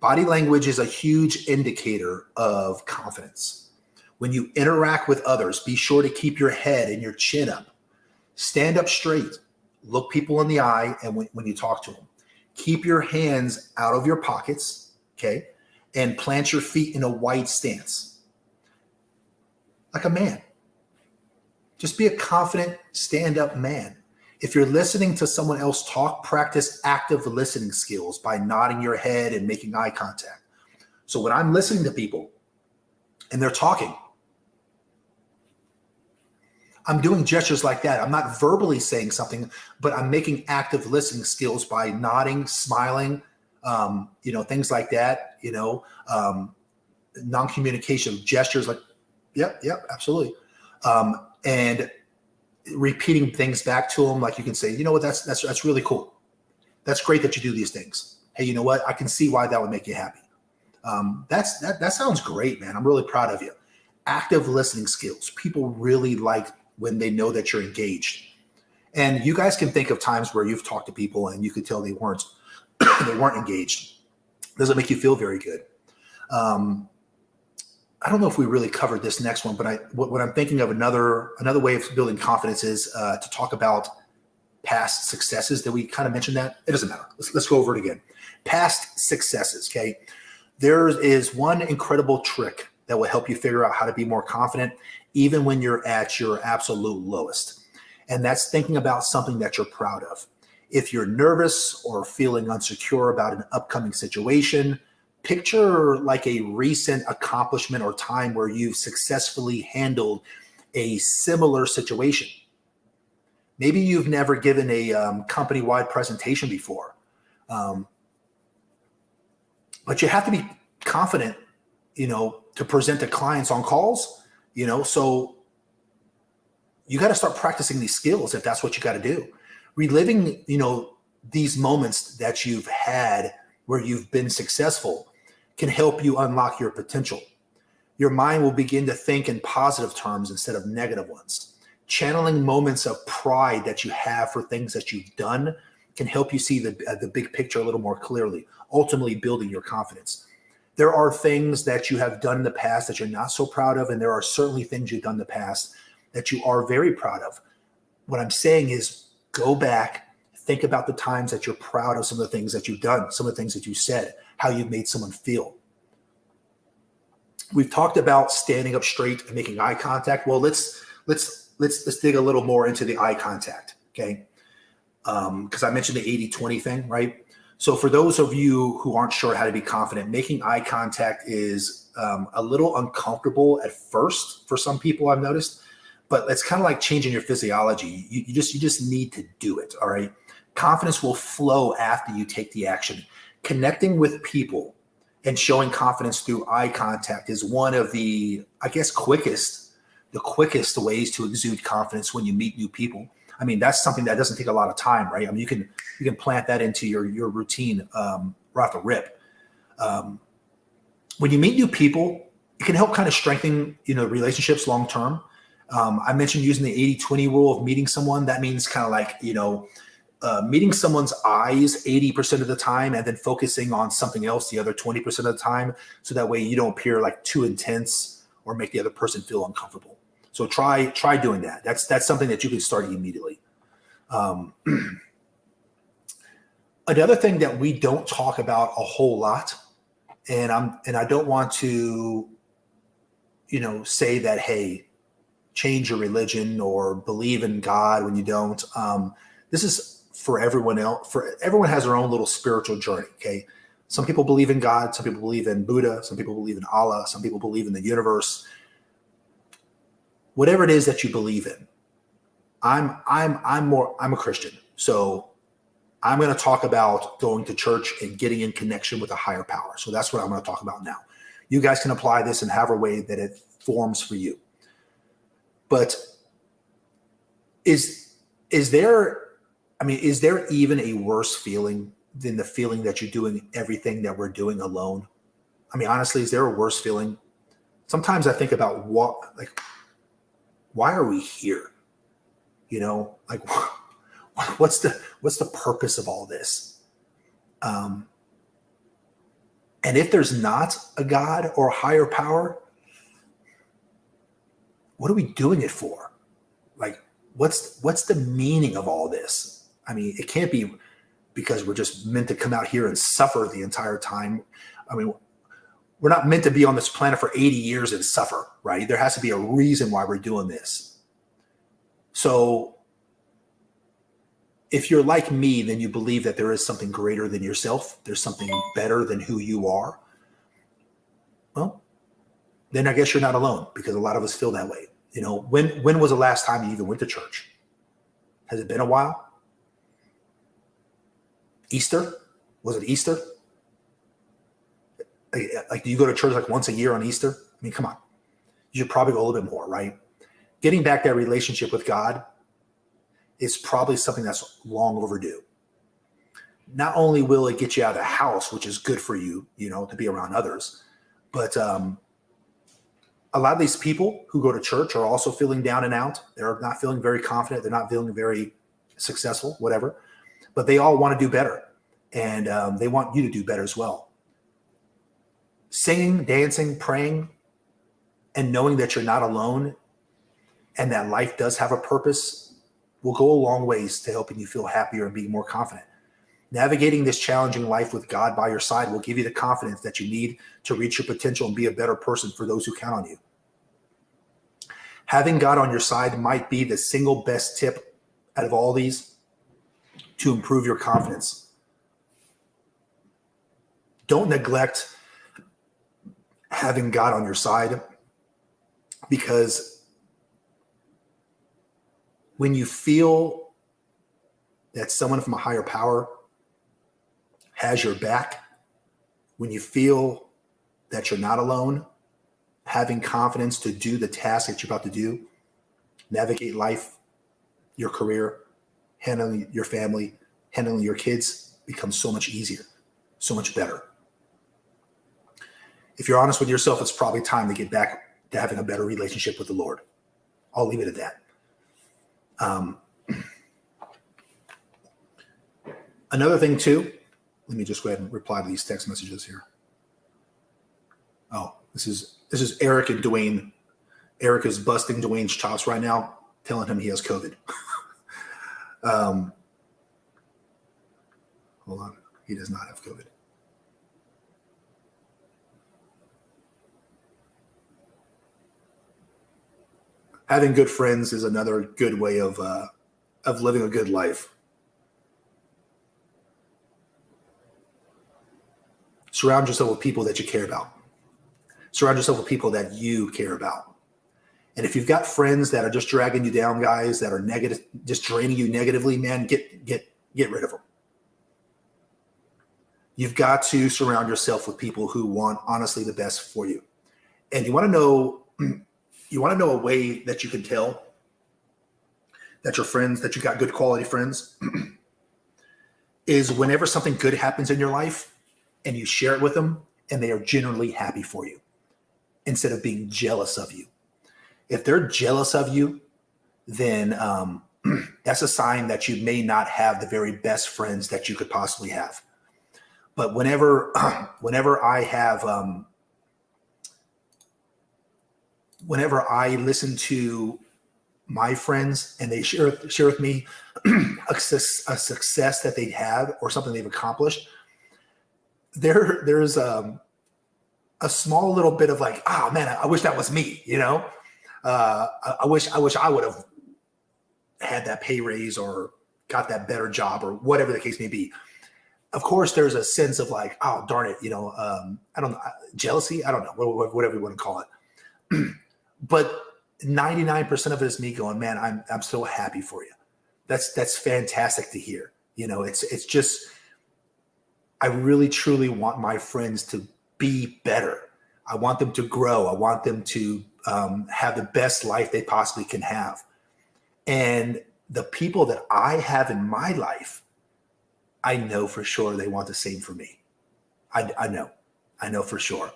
Speaker 1: Body language is a huge indicator of confidence. When you interact with others, be sure to keep your head and your chin up. Stand up straight. Look people in the eye and when you talk to them. Keep your hands out of your pockets, okay? And plant your feet in a wide stance. Like a man. Just be a confident, stand-up man. If you're listening to someone else talk, practice active listening skills by nodding your head and making eye contact. So when I'm listening to people and they're talking, I'm doing gestures like that. I'm not verbally saying something, but I'm making active listening skills by nodding, smiling, things like that, non-communication gestures like, yep, absolutely. And repeating things back to them. Like you can say, you know what, that's really cool. That's great that you do these things. Hey, you know what? I can see why that would make you happy. That sounds great, man. I'm really proud of you. Active listening skills. People really like when they know that you're engaged. And you guys can think of times where you've talked to people and you could tell they weren't engaged. Doesn't make you feel very good. I don't know if we really covered this next one, but what I'm thinking of another way of building confidence is to talk about past successes. That we kind of mentioned that? It doesn't matter. Let's go over it again. Past successes, okay? There is one incredible trick that will help you figure out how to be more confident even when you're at your absolute lowest. And that's thinking about something that you're proud of. If you're nervous or feeling insecure about an upcoming situation, picture like a recent accomplishment or time where you've successfully handled a similar situation. Maybe you've never given a company-wide presentation before, but you have to be confident, to present to clients on calls. So you got to start practicing these skills if that's what you got to do. Reliving, these moments that you've had where you've been successful can help you unlock your potential. Your mind will begin to think in positive terms instead of negative ones. Channeling moments of pride that you have for things that you've done can help you see the big picture a little more clearly, ultimately building your confidence. There are things that you have done in the past that you're not so proud of, and there are certainly things you've done in the past that you are very proud of. What I'm saying is go back, think about the times that you're proud of some of the things that you've done, some of the things that you said, how you've made someone feel. We've talked about standing up straight and making eye contact. Well, let's dig a little more into the eye contact, okay? Because I mentioned the 80-20 thing, right? So for those of you who aren't sure how to be confident, making eye contact is a little uncomfortable at first for some people, I've noticed, but it's kind of like changing your physiology. You just need to do it, all right? Confidence will flow after you take the action. Connecting with people and showing confidence through eye contact is one of the, I guess, quickest ways to exude confidence when you meet new people. I mean, that's something that doesn't take a lot of time, right? I mean, you can plant that into your routine right off the rip. When you meet new people, it can help kind of strengthen, relationships long term. I mentioned using the 80-20 rule of meeting someone. That means kind of like, meeting someone's eyes 80% of the time and then focusing on something else the other 20% of the time. So that way you don't appear like too intense or make the other person feel uncomfortable. So try doing that. That's something that you can start immediately. Another thing that we don't talk about a whole lot, and I don't want to, say that, hey, change your religion or believe in God when you don't. This is for everyone else. Everyone has their own little spiritual journey. Okay, some people believe in God, some people believe in Buddha, some people believe in Allah, some people believe in the universe. Whatever it is that you believe in, I'm a Christian, so I'm going to talk about going to church and getting in connection with a higher power. So that's what I'm going to talk about now. You guys can apply this in however way that it forms for you. But is there even a worse feeling than the feeling that you're doing everything that we're doing alone? I mean, honestly, is there a worse feeling? Sometimes I think about why are we here? What's the purpose of all this? And if there's not a God or a higher power, what are we doing it for? What's the meaning of all this? I mean, it can't be because we're just meant to come out here and suffer the entire time. I mean, we're not meant to be on this planet for 80 years and suffer, right? There has to be a reason why we're doing this. So if you're like me, then you believe that there is something greater than yourself. There's something better than who you are. Well, then I guess you're not alone, because a lot of us feel that way. When was the last time you even went to church? Has it been a while? Easter? Was it Easter? Do you go to church like once a year on Easter? I mean, come on. You should probably go a little bit more, right? Getting back that relationship with God is probably something that's long overdue. Not only will it get you out of the house, which is good for you, to be around others, but a lot of these people who go to church are also feeling down and out. They're not feeling very confident. They're not feeling very successful, whatever, but they all want to do better. And they want you to do better as well. Singing, dancing, praying, and knowing that you're not alone and that life does have a purpose will go a long ways to helping you feel happier and being more confident. Navigating this challenging life with God by your side will give you the confidence that you need to reach your potential and be a better person for those who count on you. Having God on your side might be the single best tip out of all these to improve your confidence. Don't neglect having God on your side, because when you feel that someone from a higher power has your back, when you feel that you're not alone, having confidence to do the task that you're about to do, navigate life, your career, handling your family, handling your kids becomes so much easier, so much better. If you're honest with yourself, it's probably time to get back to having a better relationship with the Lord. I'll leave it at that. Another thing too, let me just go ahead and reply to these text messages here. Oh, this is Eric and Dwayne. Eric is busting Dwayne's chops right now, telling him he has COVID. Hold on. He does not have COVID. Having good friends is another good way of living a good life. Surround yourself with people that you care about. Surround yourself with people that you care about. And if you've got friends that are just dragging you down, guys, that are negative, just draining you negatively, man, get rid of them. You've got to surround yourself with people who want honestly the best for you. And you want to know a way that you can tell that your friends, that you got good quality friends, is whenever something good happens in your life and you share it with them and they are genuinely happy for you instead of being jealous of you. If they're jealous of you, then that's a sign that you may not have the very best friends that you could possibly have. But whenever I listen to my friends and they share with me a success that they have or something they've accomplished, there's a small little bit of like, oh man, I wish that was me, I wish I would have had that pay raise or got that better job or whatever the case may be. Of course, there's a sense of like, oh, darn it, I don't know, jealousy. I don't know, whatever you want to call it. But 99% of it is me going, man, I'm so happy for you. That's fantastic to hear. It's just, I really truly want my friends to be better. I want them to grow. I want them to have the best life they possibly can have. And the people that I have in my life, I know for sure they want the same for me. I know for sure.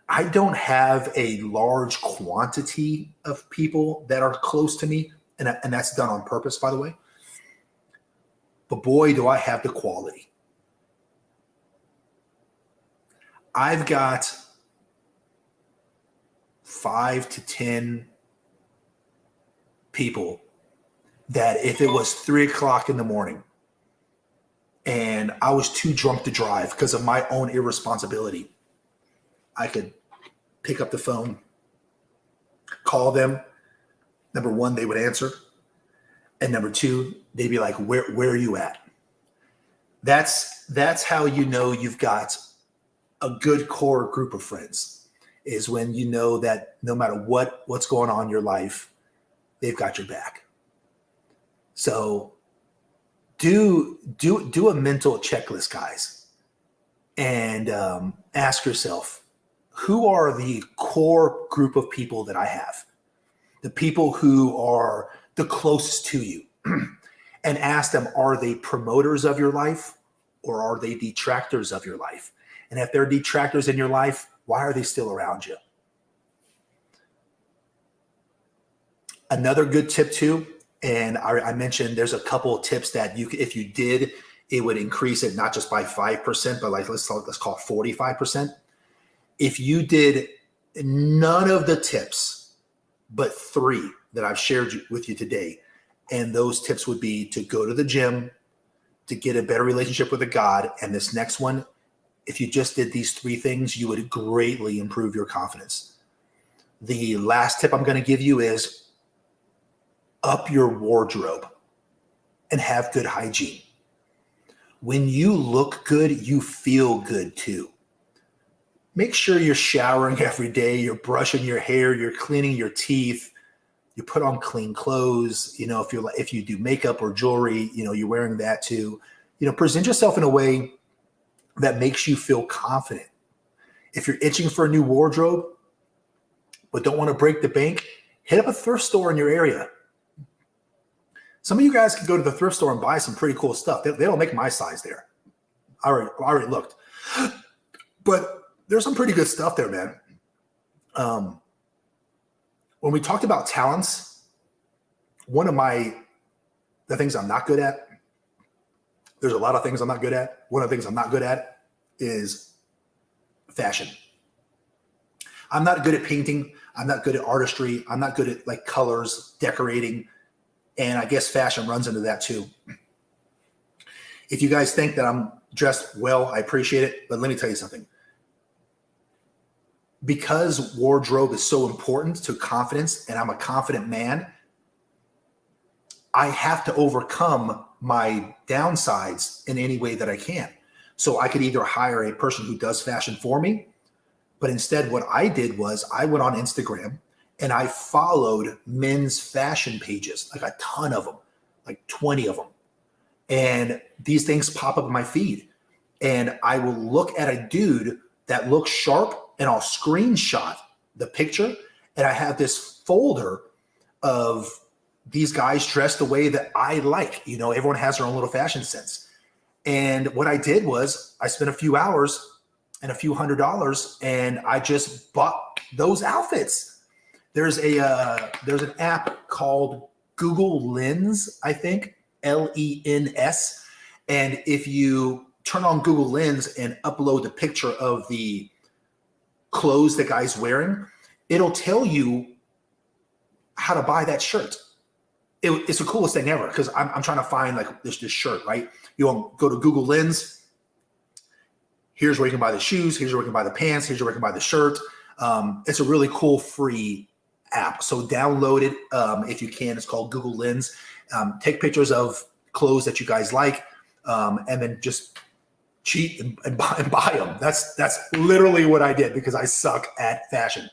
Speaker 1: I don't have a large quantity of people that are close to me, and that's done on purpose, by the way. But boy, do I have the quality. I've got 5 to 10 people that if it was 3 o'clock in the morning and I was too drunk to drive because of my own irresponsibility, I could pick up the phone, call them. Number one, they would answer. And number two, they'd be like, where are you at? That's how you know you've got a good core group of friends, is when you know that no matter what's going on in your life, they've got your back. So do a mental checklist, guys, and ask yourself, who are the core group of people that I have? The people who are the closest to you. And ask them, are they promoters of your life or are they detractors of your life? And if they're detractors in your life, why are they still around you? Another good tip too, and I mentioned there's a couple of tips that if you did, it would increase it not just by 5%, but like let's call it 45%. If you did none of the tips but 3 that I've shared with you today, and those tips would be to go to the gym, to get a better relationship with God, and this next one, if you just did these 3 things, you would greatly improve your confidence. The last tip I'm going to give you is up your wardrobe and have good hygiene. When you look good, you feel good too. Make sure you're showering every day, you're brushing your hair, you're cleaning your teeth, you put on clean clothes. If you do makeup or jewelry, you're wearing that too. Present yourself in a way that makes you feel confident. If you're itching for a new wardrobe, but don't want to break the bank, hit up a thrift store in your area. Some of you guys can go to the thrift store and buy some pretty cool stuff. They don't make my size there. I already looked. But there's some pretty good stuff there, man. When we talked about talents, one of the things I'm not good at, there's a lot of things I'm not good at. One of the things I'm not good at is fashion. I'm not good at painting. I'm not good at artistry. I'm not good at like colors, decorating. And I guess fashion runs into that too. If you guys think that I'm dressed well, I appreciate it. But let me tell you something. Because wardrobe is so important to confidence, and I'm a confident man, I have to overcome my downsides in any way that I can. So I could either hire a person who does fashion for me, but instead what I did was I went on Instagram and I followed men's fashion pages, like a ton of them, like 20 of them. And these things pop up in my feed. And I will look at a dude that looks sharp and I'll screenshot the picture. And I have this folder of these guys dressed the way that I like. You know, everyone has their own little fashion sense. And what I did was I spent a few hours and a few $100s and I just bought those outfits. There's an app called Google Lens, I think, Lens. And if you turn on Google Lens and upload the picture of the clothes the guy's wearing, it'll tell you how to buy that shirt. It's the coolest thing ever because I'm trying to find like this shirt, right? You go to Google Lens. Here's where you can buy the shoes. Here's where you can buy the pants. Here's where you can buy the shirt. It's a really cool free app. So download it if you can. It's called Google Lens. Take pictures of clothes that you guys like, and then just cheat and buy them. That's literally what I did because I suck at fashion.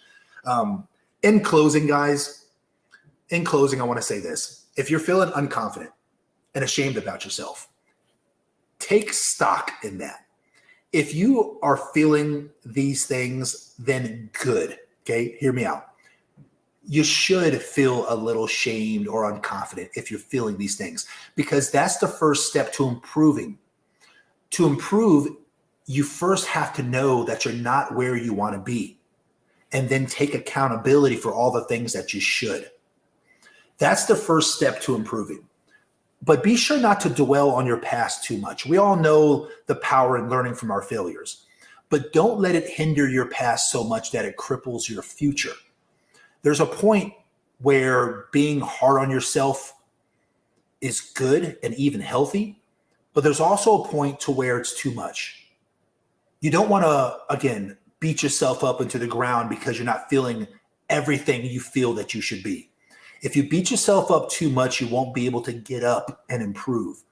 Speaker 1: In closing, guys, I want to say this. If you're feeling unconfident and ashamed about yourself, take stock in that. If you are feeling these things, then good. Okay, hear me out. You should feel a little shamed or unconfident if you're feeling these things, because that's the first step to improving. To improve, you first have to know that you're not where you want to be, and then take accountability for all the things that you should. That's the first step to improving. But be sure not to dwell on your past too much. We all know the power in learning from our failures, but don't let it hinder your past so much that it cripples your future. There's a point where being hard on yourself is good and even healthy, but there's also a point to where it's too much. You don't want to, again, beat yourself up into the ground because you're not feeling everything you feel that you should be. If you beat yourself up too much, you won't be able to get up and improve.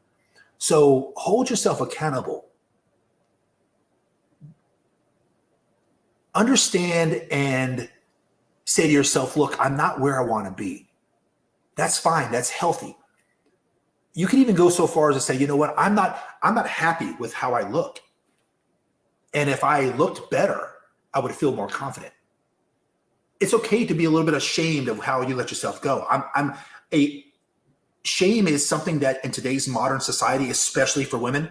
Speaker 1: So hold yourself accountable. Understand and say to yourself, look, I'm not where I want to be. That's fine. That's healthy. You can even go so far as to say, you know what? I'm not happy with how I look. And if I looked better, I would feel more confident. It's okay to be a little bit ashamed of how you let yourself go. Shame is something that in today's modern society, especially for women,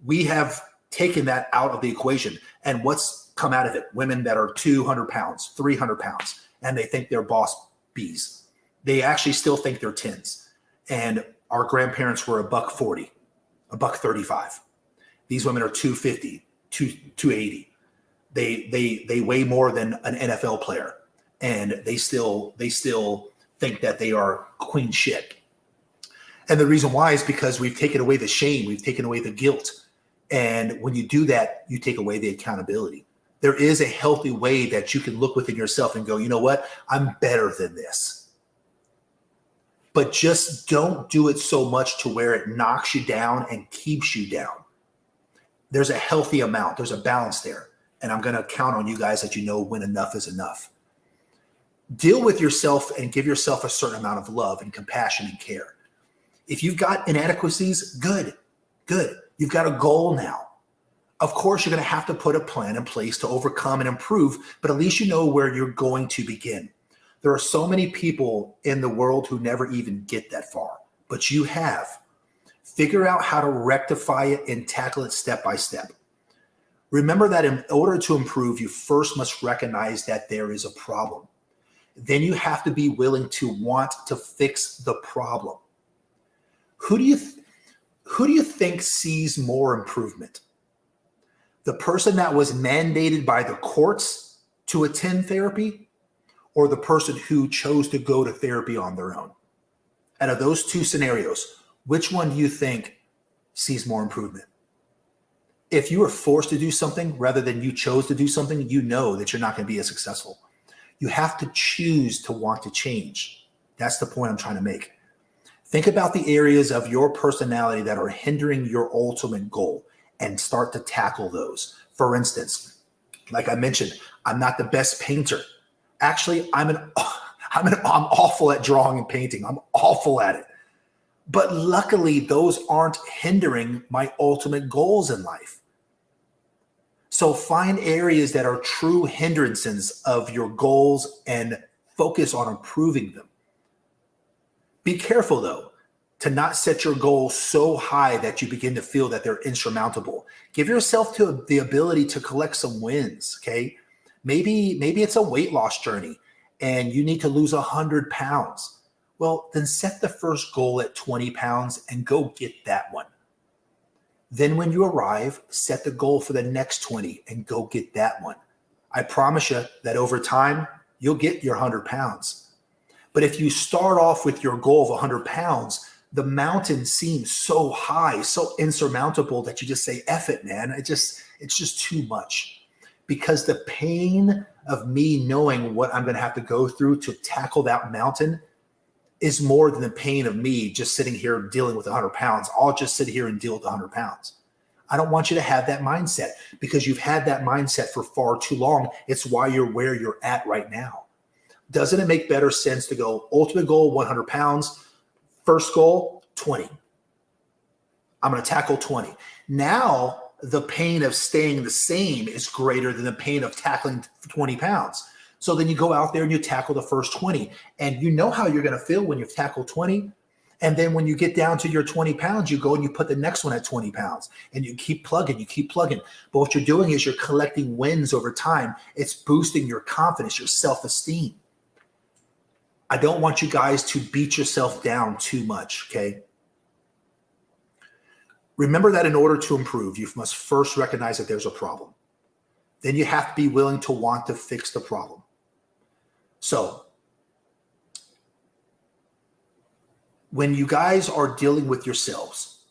Speaker 1: we have taken that out of the equation. And what's come out of it? Women that are 200 pounds, 300 pounds, and they think they're boss bees. They actually still think they're tens. And our grandparents were $140, $135. These women are 250, 280. They weigh more than an NFL player. And they still think that they are queen shit. And the reason why is because we've taken away the shame, we've taken away the guilt. And when you do that, you take away the accountability. There is a healthy way that you can look within yourself and go, you know what? I'm better than this. But just don't do it so much to where it knocks you down and keeps you down. There's a healthy amount. There's a balance there. And I'm going to count on you guys that you know when enough is enough. Deal with yourself and give yourself a certain amount of love and compassion and care. If you've got inadequacies, good. You've got a goal now. Of course, you're going to have to put a plan in place to overcome and improve, but at least you know where you're going to begin. There are so many people in the world who never even get that far, but you have. Figure out how to rectify it and tackle it step by step. Remember that in order to improve, you first must recognize that there is a problem. Then you have to be willing to want to fix the problem. Who do you think sees more improvement? The person that was mandated by the courts to attend therapy, or the person who chose to go to therapy on their own? Out of those two scenarios, which one do you think sees more improvement? If you were forced to do something rather than you chose to do something, you know that you're not going to be as successful. You have to choose to want to change. That's the point I'm trying to make. Think about the areas of your personality that are hindering your ultimate goal and start to tackle those. For instance, like I mentioned, I'm not the best painter. Actually, I'm awful at drawing and painting. I'm awful at it. But luckily, those aren't hindering my ultimate goals in life. So find areas that are true hindrances of your goals and focus on improving them. Be careful, though, to not set your goals so high that you begin to feel that they're insurmountable. Give yourself to the ability to collect some wins, okay? Maybe it's a weight loss journey and you need to lose 100 pounds. Well, then set the first goal at 20 pounds and go get that one. Then when you arrive, set the goal for the next 20 and go get that one. I promise you that over time, you'll get your 100 pounds. But if you start off with your goal of 100 pounds, the mountain seems so high, so insurmountable that you just say, F it, man. It's just too much. Because the pain of me knowing what I'm going to have to go through to tackle that mountain is more than the pain of me just sitting here dealing with 100 pounds. I'll just sit here and deal with 100 pounds. I don't want you to have that mindset because you've had that mindset for far too long. It's why you're where you're at right now. Doesn't it make better sense to go ultimate goal, 100 pounds, first goal, 20. I'm going to tackle 20. Now the pain of staying the same is greater than the pain of tackling 20 pounds. So then you go out there and you tackle the first 20 and you know how you're going to feel when you've tackled 20. And then when you get down to your 20 pounds, you go and you put the next one at 20 pounds and you keep plugging. But what you're doing is you're collecting wins over time. It's boosting your confidence, your self-esteem. I don't want you guys to beat yourself down too much, okay? Remember that in order to improve, you must first recognize that there's a problem. Then you have to be willing to want to fix the problem. So when you guys are dealing with yourselves,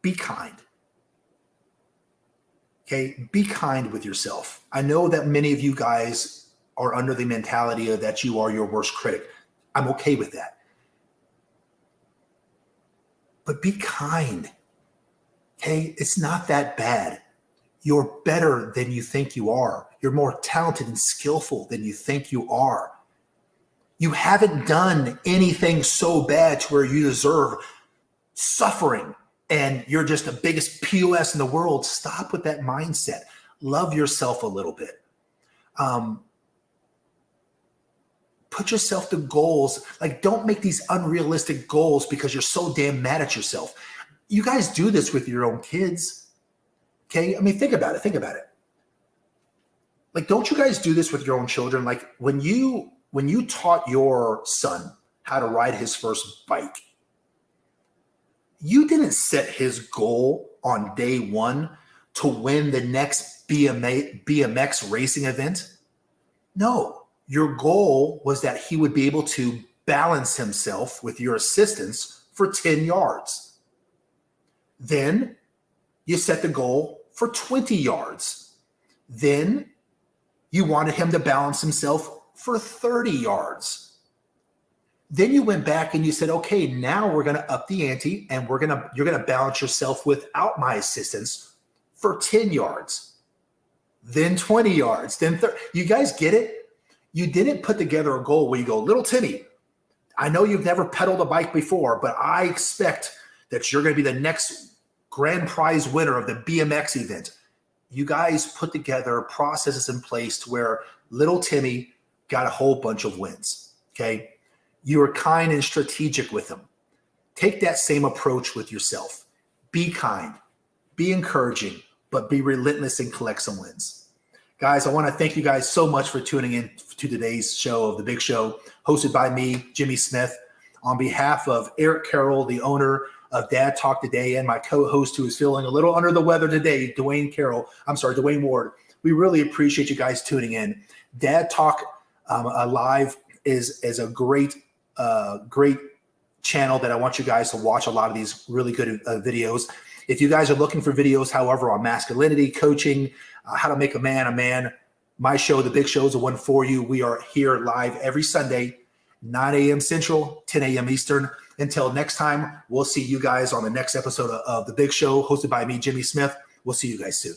Speaker 1: be kind. Okay, be kind with yourself. I know that many of you guys are under the mentality of that you are your worst critic. I'm okay with that. But be kind. Okay, it's not that bad. You're better than you think you are. You're more talented and skillful than you think you are. You haven't done anything so bad to where you deserve suffering and you're just the biggest POS in the world. Stop with that mindset. Love yourself a little bit. Put yourself to goals. Like, don't make these unrealistic goals because you're so damn mad at yourself. You guys do this with your own kids. Okay, I mean, think about it. Like, don't you guys do this with your own children? Like, when you taught your son how to ride his first bike, you didn't set his goal on day one to win the next BMX racing event. No, your goal was that he would be able to balance himself with your assistance for 10 yards. Then you set the goal for 20 yards. Then you wanted him to balance himself for 30 yards. Then you went back and you said, okay, now we're going to up the ante and you're going to balance yourself without my assistance for 10 yards. Then 20 yards. Then 30. You guys get it? You didn't put together a goal where you go, little Timmy, I know you've never pedaled a bike before, but I expect that you're going to be the next grand prize winner of the BMX event. you guys put together processes in place to where little Timmy got a whole bunch of wins. Okay. You were kind and strategic with him. Take that same approach with yourself. Be kind, be encouraging, but be relentless and collect some wins. Guys, I want to thank you guys so much for tuning in to today's show of The Big Show, hosted by me, Jimmy Smith. On behalf of Eric Carroll, the owner of Dad Talk Today, and my co-host who is feeling a little under the weather today, Dwayne Ward, we really appreciate you guys tuning in. Dad Talk Live is a great channel that I want you guys to watch a lot of these really good videos. If you guys are looking for videos, however, on masculinity, coaching, how to make a man, my show, The Big Show, is the one for you. We are here live every Sunday, 9 a.m. Central, 10 a.m. Eastern. Until next time, we'll see you guys on the next episode of The Big Show, hosted by me, Jimmy Smith. We'll see you guys soon.